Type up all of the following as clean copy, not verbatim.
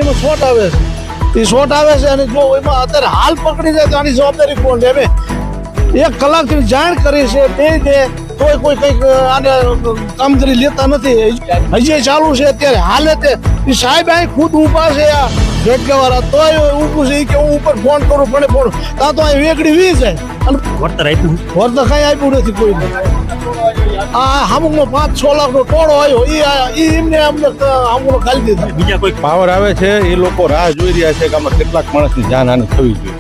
એમાં શોર્ટ આવે છે એ શોર્ટ આવે છે અને જો એમાં અત્યારે હાલ પકડી જાય તો આની જવાબદારી કોણ લે? અમે 1 કલાકથી જાણ કરી છે બે દે તોય કોઈ કંઈક આને કામગીરી લેતા નથી. હજી ચાલુ છે અત્યારે હાલે તે એ સાહેબ અહીં ખુદ ઊભા છે આ ઝટકાવાળા તોય ઊભું છે કે હું ઉપર ફોન કરું પણ ફોન ત્યાં તો અહીં વેગડી વી જાય અને વળતર આપ્યું વળતર કઈ આપ્યું નથી કોઈને. આ અમુકનો 5-6 લાખનો ટોળો આવ્યો એ એમને અમને અમુક ખાલી દીધા. બીજા કોઈ પાવર આવે છે એ લોકો રાહ જોઈ રહ્યા છે કે આમાં કેટલાક માણસની જાનહાની થવી જોઈએ.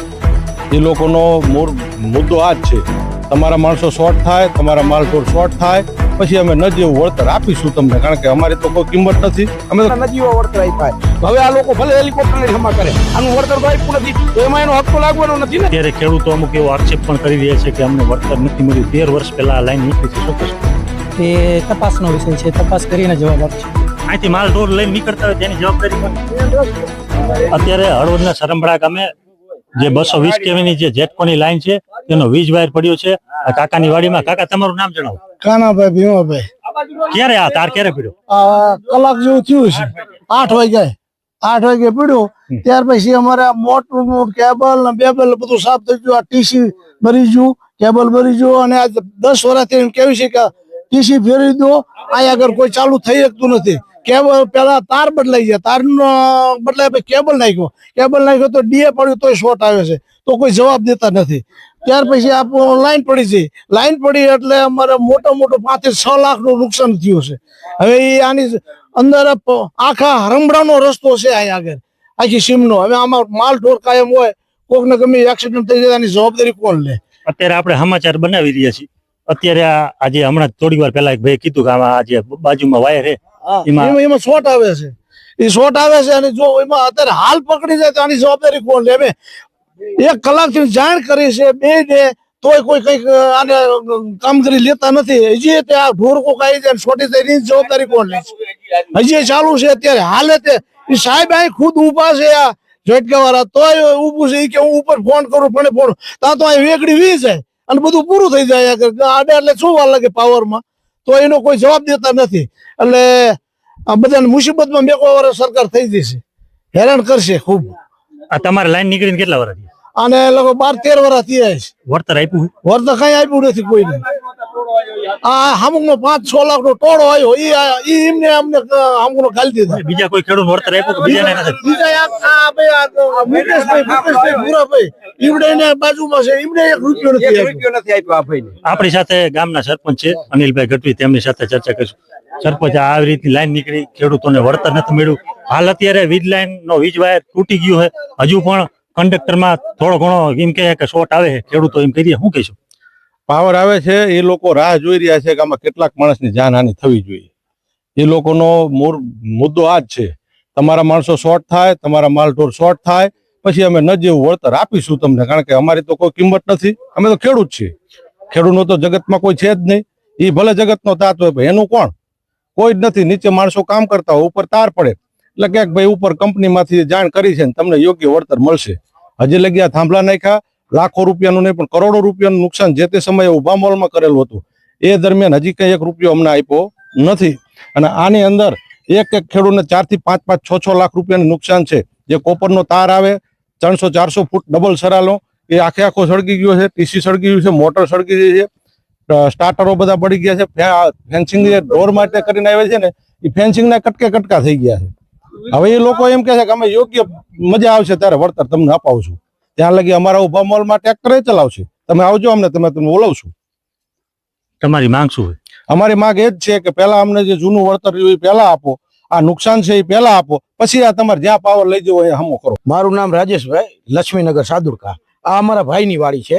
એ લોકોનો મૂળ મુદ્દો આ જ છે, તમારા માણસો શોર્ટ થાય, તમારા માલઢોર શોર્ટ થાય, પછી અમે ન જેવું વળતર આપીશું તમને, કારણ કે અમારી તો કોઈ કિંમત નથી. અમે તો નજીવો વળતર આપ્યા. હવે આ લોકો ભલે હેલિકોપ્ટર જમા કરે, આનું વળતર તો આપ્યું નથી તો એમાં એનો હક તો લાગવાનો નથી ને. અત્યારે ખેડૂતો અમુક એવો આક્ષેપ પણ કરી રહ્યા છે કે અમને વળતર નથી મળ્યું. 13 વર્ષ પહેલા આ લાઈન નીકળી છે, શું કહેશો? તે તપાસનો વિષય છે, તપાસ કરીને જવાબ આપશે. અહીંથી માલ ઢોર લઈને નીકળતા હોય તેની જવાબદારી કોણ? અત્યારે હળવદના સરંભડા ગામે જે 220 કેવીની જે જેટકોની લાઈન છે તેનો વીજ વાયર પડ્યો છે આ કાકાની વાડીમાં. કાકા, તમારું નામ જણાવો. કાનાભાઈ ભીમાભાઈ. ક્યારે આ તાર ક્યારે પડ્યો? આ કલાક જેવું થયું છે. 8 વાગે પીડ્યું. ત્યાર પછી અમારે મોટું કેબલ ને બેબલ બધું સાફ થઈ ગયું. આ ટીસી ભરી ગયું, કેબલ ભરી ગયું અને આ 10 વર્ષથી કેવી છે કે ટીસી ફેરવી દો, અહીંયા આગળ કોઈ ચાલુ થઈ શકતું નથી. કેબલ પેલા તાર બદલાઈ ગયા, તાર બદલાય પછી કેબલ નાખ્યો તો ડીએ પડ્યું તોય શોર્ટ આવે છે, તો કોઈ જવાબ દેતા નથી. ત્યાર પછી આપણું લાઈન પડી છે. લાઈન પડી એટલે અમારે મોટો 5-6 લાખનું નુકસાન થયું છે. હવે એ આની અંદર આખા હરમડાનો રસ્તો છે અહીંયા આગળ, આખી સીમનો. હવે આમાં માલ ઢોર કાયમ હોય, કોકને ગમે એક્સિડન્ટ થઈ જાય, આની જવાબદારી કોણ લે? અત્યારે આપણે સમાચાર બનાવી રહ્યા છીએ. અત્યારે આજે હમણાં થોડી વાર પહેલા એક ભાઈ કીધું કે આમાં આજે બાજુમાં વાયર છે એમાં શોર્ટ આવે છે. એ શોર્ટ આવે છે અને જો એમાં અત્યારે હાલ પકડી જાય તો આની જવાબદારી કોણ લે? અમે 1 કલાકથી જાણ કરી છે બે દે તોય કોઈ કંઈક આને કામગીરી લેતા નથી. હજી તે આ ઢોર કોક આવી જાય છોટી જાય એની જવાબદારી કોણ લે? હજી ચાલુ છે અત્યારે હાલે તે એ સાહેબ અહીં ખુદ ઊભા છે આ ઝટકાવાળા તોય ઊભું છે કે હું ઉપર ફોન કરું પણ ફોન ત્યાં તો અહીં વેગડી વી જાય અને બધું પૂરું થઈ જાય. આડે એટલે શું વાર લાગે પાવરમાં, તો એનો કોઈ જવાબ દેતા નથી. એટલે આ બધાને મુસીબતમાં મેકો વાર સરકાર થઈ જશે, હેરાન કરશે ખૂબ. આ તમારે લાઈન નીકળીને કેટલા વર્ષ થયા? અને લોકો 12-13 વર્ષ થયા છે. વળતર આપ્યું? વળતર કઈ આપ્યું નથી કોઈને. આ અમુકનો 5-6 લાખનો ટોળો આવ્યો એ એમને અમને અમુકનો ખાલી દીધા. બીજા કોઈ ખેડૂત વળતર આપ્યું કે બીજાને નથી? બીજા મુકેશભાઈ ભૂરાભાઈ ઈવડે બાજુમાં છે, એમને 1 રૂપિયો નથી આપ્યો. આપણી સાથે ગામના સરપંચ છે અનિલભાઈ ગઢવી, તેમની સાથે ચર્ચા કરીશું. સરપંચ, આવી રીતની લાઈન નીકળી, ખેડૂતોને વળતર નથી મળ્યું. હાલ અત્યારે વીજ લાઈન નો વીજ વાયર તૂટી ગયું છે. હજુ પણ કંડક્ટરમાં થોડો ઘણો એમ કહે કે શોર્ટ આવે છે. ખેડૂતો એમ કહીએ, શું કહીશું? પાવર આવે છે એ લોકો રાહ જોઈ રહ્યા છે કે આમાં કેટલાક માણસની જાનહાની થવી જોઈએ. એ લોકોનો મૂળ મુદ્દો આ જ છે, તમારા માણસો શોર્ટ થાય, તમારા માલઢોર શોર્ટ થાય, પછી અમે ન જેવું વળતર આપીશું તમને, કારણ કે અમારી તો કોઈ કિંમત નથી. અમે તો ખેડૂત છીએ. ખેડૂતનો તો જગતમાં કોઈ છે જ નહીં. એ ભલે જગતનો તાત હોય પણ એનું કોણ? કોઈ જ નથી. નીચે માણસો કામ કરતા હોય, ઉપર તાર પડે એટલે ક્યાંક ભાઈ ઉપર કંપનીમાંથી જાણ કરી છે ને તમને યોગ્ય વળતર મળશે. હજી લગી આ થાંભલા નાખ્યા, લાખો રૂપિયાનું નહીં પણ કરોડો રૂપિયાનું નુકસાન જે તે સમયે ઉભા મોલમાં કરેલું હતું. એ દરમિયાન હજી કઈ 1 રૂપિયો અમને આપ્યો નથી. અને આની અંદર એક ખેડૂતને 4 થી 5-6 લાખ રૂપિયાનું નુકસાન છે. જે કોપરનો તાર આવે 300-400 ફૂટ ડબલ સરાલો, એ આખો સળગી ગયો છે. ટીસી સળગી ગયું છે, મોટર સળગી ગઈ છે, સ્ટાર્ટરો બધા પડી ગયા છે. ફેન્સિંગ જે ઢોર માટે કરીને આવે છે ને એ ફેન્સિંગના કટકા થઈ ગયા છે. હવે એ લોકો એમ કહે છે કે અમે યોગ્ય મજા આવશે ત્યારે વળતર તમને અપાવશું. ત્યાં લગી અમારા ઉભા મોલમાં ટ્રેક્ટર ચલાવશે. તમે આવજો, અમને તમે બોલાવશું. તમારી માંગ શું હોય? અમારી માંગ એ જ છે કે પહેલા અમને જે જૂનું વળતર રહ્યું એ પહેલા આપો, આ નુકસાન છે એ પહેલા આપો, પછી આ તમારે જ્યાં પાવર લઈ જવો એ હમો કરો. મારું નામ રાજેશભાઈ, લક્ષ્મીનગર સાદુરકા. આ અમારા ભાઈની વાડી છે.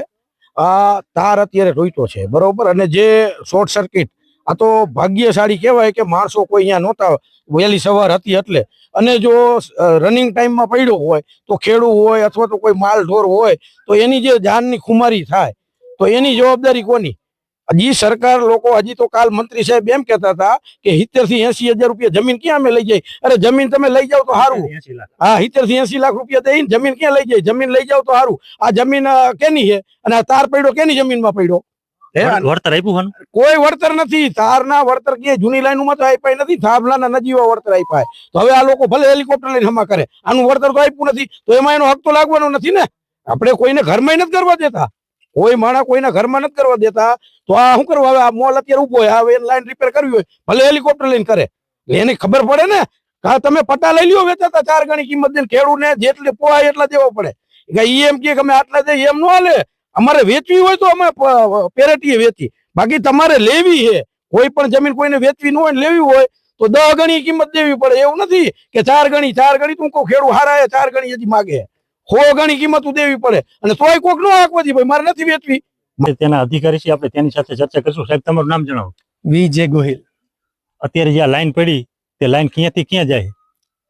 આ તાર અત્યારે રોઈતો છે, બરોબર. અને જે શોર્ટ સર્કિટ, આ તો ભાગ્યશાળી કહેવાય કે માણસો કોઈ અહીંયા નહોતા, વહેલી સવાર હતી એટલે. અને જો રનિંગ ટાઈમમાં પડ્યો હોય તો ખેડૂત હોય અથવા તો કોઈ માલ ઢોર હોય તો એની જે જાનની ખુમારી થાય તો એની જવાબદારી કોની? હજી સરકાર લોકો, હજી તો કાલ મંત્રી સાહેબ એમ કહેતા હતા કે 70 થી 80 હજાર રૂપિયા જમીન ક્યાં અમે લઈ જાય? અરે જમીન તમે લઈ જાવ તો સારું. હા, 70 થી 80 લાખ રૂપિયા દઈને જમીન ક્યાં લઈ જાય? જમીન લઈ જાવ તો સારું. આ જમીન કેની છે અને આ તાર પડ્યો કેની જમીનમાં પડ્યો? હે? વળતર આપ્યું હોનું? કોઈ વળતર નથી. તારના વળતર કે જૂની લાઈનમાં તો આપ્યા નથી, થાંભલાના નજીવા વળતર આપ્યા. તો હવે આ લોકો ભલે હેલિકોપ્ટર લઈને હમા કરે, આનું વળતર તો આપ્યું નથી, તો એમાં એનો હક તો લાગવાનો નથી ને. આપણે કોઈને ઘરમાં નથી કરવા દેતા, કોઈ માણસ કોઈના ઘરમાં નથી કરવા દેતા. તો આ શું કરવા? હવે આ મોલ અત્યારે ઉભો હોય, હવે લાઈન રિપેર કરવી હોય, ભલે હેલિકોપ્ટર લઈને કરે. એને ખબર પડે ને કે તમે પટ્ટા લઈ લ્યો વેચાતા 4 ગણી કિંમત દઈને, ખેડૂતને જેટલે પોહાય એટલા દેવો પડે. એમ કે અમે આટલા દે, એમ ન હાલે. અમારે વેચવી હોય તો અમે પેરેટીએ વેચી, બાકી તમારે લેવી છે. કોઈ પણ જમીન કોઈને વેચવી ન હોય, લેવી હોય તો 10 ગણી કિંમત દેવી પડે. એવું નથી કે 4 ગણી તું કહું ખેડૂત હારા 4 ગણી હજી માગે, 100 ગણી કિંમત દેવી પડે. અને તોય કોક નો હાંકવા દે, ભાઈ મારે નથી વેચવી. તેના અધિકારી છે, આપણે તેની સાથે ચર્ચા કરીશું. સાહેબ, તમારું નામ જણાવો. VJ ગોહિલ. અત્યારે જે આ લાઈન પડી, તે લાઈન ક્યાંથી ક્યાં જાય?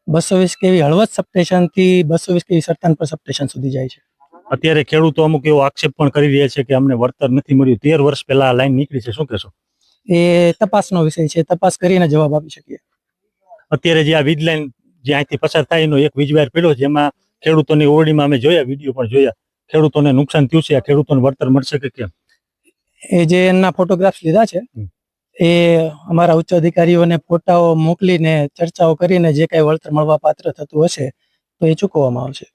220 kV હળવદ સબસ્ટેશન થી 220 kV સરતાનપર સબસ્ટેશન સુધી જાય છે. અત્યારે ખેડૂતો અમુક એવો આક્ષેપ પણ કરી રહ્યા છે કે અમને વળતર નથી મળ્યું. 13 વર્ષ પહેલા આ લાઈન નીકળી છે, શું કહેશો? એ તપાસનો વિષય છે, તપાસ કરીને જવાબ આપી શકીએ. અત્યારે જે આ વીજ લાઈન જે અહીંથી પસાર થાય એનો એક વીજ વાયર પડ્યો છે, એમાં ખેડૂતોની ઓરડીમાં અમે જોયા, વિડીયો પણ જોયા. ખેડૂતોને નુકસાન થયું છે, આ ખેડૂતોને વળતર મળશે કે કેમ? એ જે એના ફોટોગ્રાફ્સ લીધા છે, એ અમારા ઉચ્ચ અધિકારીઓને ફોટાઓ મોકલીને ચર્ચાઓ કરીને જે કઈ વળતર મળવા પાત્ર થતું હશે તો એ ચૂકવવામાં આવશે.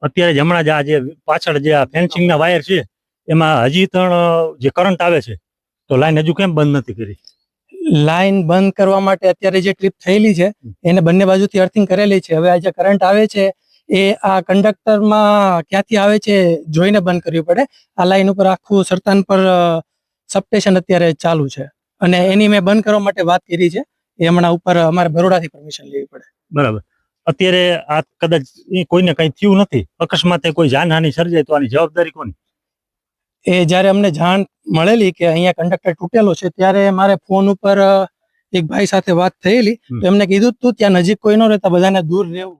અત્યારે જ હમણાં જ આ જે પાછળ જે આ ફેન્સિંગના વાયર છે, એમાં હજી જે કરંટ આવે છે, તો લાઈન હજુ કેમ બંધ નથી કરી? લાઈન બંધ કરવા માટે અત્યારે જે ટ્રીપ થયેલી છે એને બંને બાજુથી અર્થિંગ કરેલી છે. હવે આ જે કરંટ આવે છે એ આ કંડક્ટરમાં ક્યાંથી આવે છે જોઈને બંધ કરવી પડે. આ લાઈન ઉપર આખું સરતાન પર સબસ્ટેશન અત્યારે ચાલુ છે અને એની મેં બંધ કરવા માટે વાત કરી છે. એ હમણાં ઉપર અમારે બરોડાથી પરમિશન લેવી પડે. બરાબર. અત્યારે આ કદાચ કોઈને કઈ થયું નથી, અકસ્માતે કોઈ જાનહાનિ સર્જાય તો આની જવાબદારી કોની? એ જ્યારે અમને જાણ મળેલી કે અહીંયા કંડક્ટર તૂટેલો છે ત્યારે મારે ફોન ઉપર એક ભાઈ સાથે વાત થયેલી, તો એમને કીધું તું ત્યાં નજીક કોઈ ન રહેતા, બધાને દૂર રહેવું.